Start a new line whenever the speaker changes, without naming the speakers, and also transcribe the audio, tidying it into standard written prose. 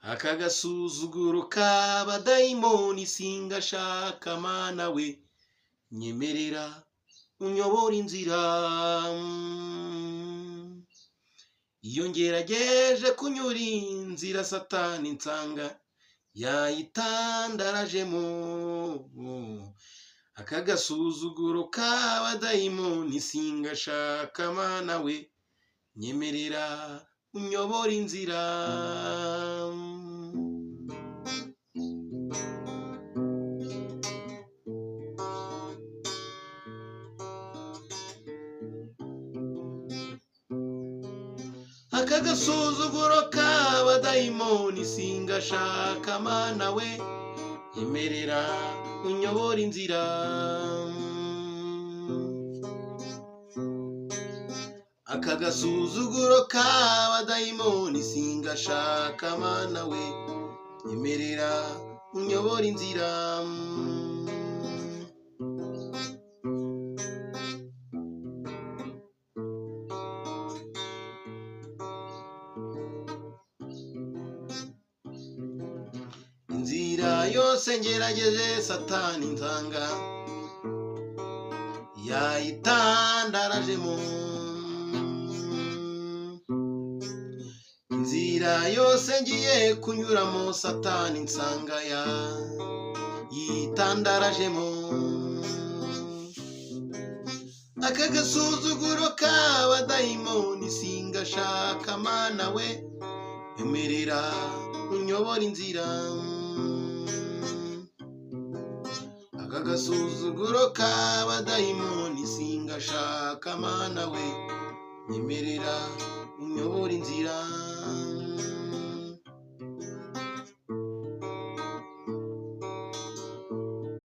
aka gasuzuguro k'abadayimoni singashaka mana we, nyemerera unyobora inzira. Iyo ngerageje kunyura inzira satani nsanga yayitandarajemo, aka gasuzuguro k'abadayimoni singashaka mana we, nyemerera unyobora inzira. aka gasuzuguro k'abadayimoni singashaka mana we, nyemerera unyobora inzira. aka gasuzuguro k'abadayimoni singashaka mana we, nyemerera unyobora inzira. inzira yose ngerageje satani nsanga yayitandarajemo, inzira yose ngiye kunyuramo satani nsanga yayitandarajemo, aka gasuzuguro k'abadayimoni singashaka mana we, nyemerera unyobora inzira. aka gasuzuguro k'abadayimoni singashaka mana we, nyemerera unyobora inzira.